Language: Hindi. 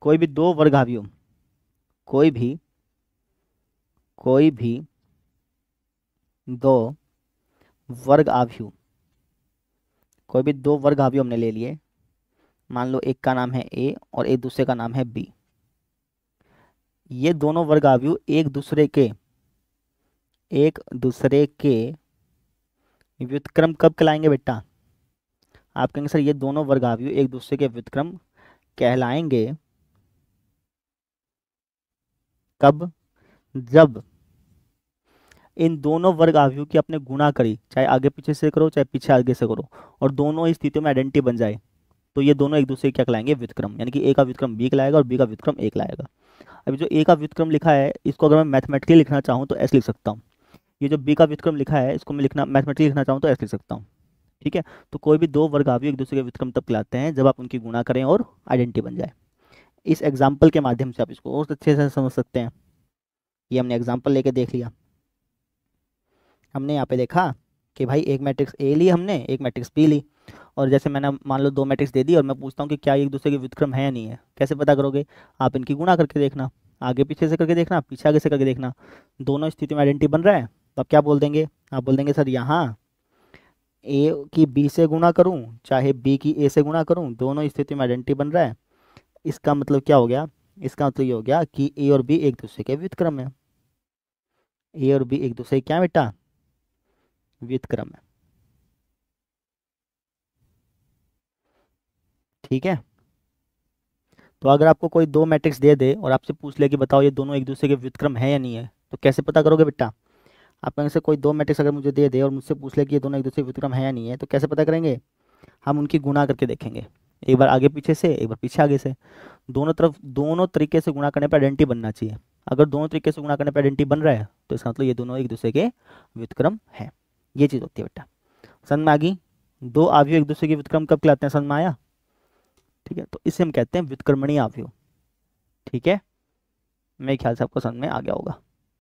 कोई भी दो वर्गावियों, कोई भी दो वर्ग आव्यूह, कोई भी दो वर्ग आव्यूह हमने ले लिए। मान लो एक का नाम है ए और एक दूसरे का नाम है बी। ये दोनों वर्ग आव्यूह एक दूसरे के व्युत्क्रम कब कहलाएंगे बेटा? आप कहेंगे सर ये दोनों वर्ग आव्यूह एक दूसरे के व्युत्क्रम कहलाएंगे कब? जब इन दोनों वर्ग आव्यूह की आपने गुणा करी, चाहे आगे पीछे से करो चाहे पीछे आगे से करो, और दोनों ही स्थितियों में आइडेंटिटी बन जाए, तो ये दोनों एक दूसरे के क्या कहलाएंगे? व्युत्क्रम। यानी कि ए का व्युत्क्रम बी कहलाएगा और बी का व्युत्क्रम ए कहलाएगा। अभी जो ए का व्युत्क्रम लिखा है इसको अगर मैं मैथमेटिकली लिखना चाहूँ तो ऐसे लिख सकता हूँ। ये जो बी का व्युत्क्रम लिखा है इसको मैं मैथमेटिकली लिखना चाहूँ तो ऐसे लिख सकता हूँ। ठीक है। तो कोई भी दो वर्ग आव्यूह एक दूसरे के व्युत्क्रम तब कहलाते हैं जब आप उनकी गुणा करें और आइडेंटिटी बन जाए। इस एग्जाम्पल के माध्यम से आप इसको और अच्छे से समझ सकते हैं। ये हमने एग्जाम्पल लेके देख लिया। हमने यहाँ पे देखा कि भाई एक मैट्रिक्स ए ली हमने, एक मैट्रिक्स बी ली, और जैसे मैंने मान लो दो मैट्रिक्स दे दी और मैं पूछता हूँ कि क्या एक दूसरे के व्युत्क्रम है या नहीं है। कैसे पता करोगे? आप इनकी गुणा करके देखना, आगे पीछे से करके देखना, पीछे आगे से करके देखना, दोनों स्थिति में आइडेंटिटी बन रहा है तो आप क्या बोल देंगे? आप बोल देंगे सर यहाँ ए की बी से गुणा करूँ चाहे बी की ए से गुणा करूँ, दोनों स्थिति में आइडेंटिटी बन रहा है। इसका मतलब क्या हो गया? इसका मतलब ये हो गया कि ए और बी एक दूसरे के व्युत्क्रम है। ए और बी एक दूसरे के क्या बेटा? व्युत्क्रम है। ठीक है। तो अगर आपको कोई दो मैट्रिक्स दे दे और आपसे पूछ ले कि बताओ ये दोनों एक दूसरे के व्युत्क्रम है या नहीं है, तो कैसे पता करोगे बेटा? आप कहेंगे से कोई दो मैट्रिक्स अगर मुझे दे दे और मुझसे पूछ ले कि ये दोनों एक दूसरे के व्युत्क्रम है या नहीं है, तो कैसे पता करेंगे? हम उनकी गुणा करके देखेंगे, एक बार आगे पीछे से एक बार पीछे आगे से। दोनों तरफ दोनों तरीके से गुणा करने पर आइडेंटिटी बनना चाहिए। अगर दोनों तरीके से गुणा करने पर आइडेंटिटी बन रहा है तो इसका मतलब ये दोनों एक दूसरे के व्युत्क्रम है। ये चीज़ होती है बेटा। समझ में आ गई? दो आव्यूह एक दूसरे के व्युत्क्रम कब कहलाते हैं? समझ में आया? ठीक है। तो इसे हम कहते हैं व्युत्क्रमणीय आव्यूह। ठीक है। मेरे ख्याल से आपको समझ में आ गया होगा।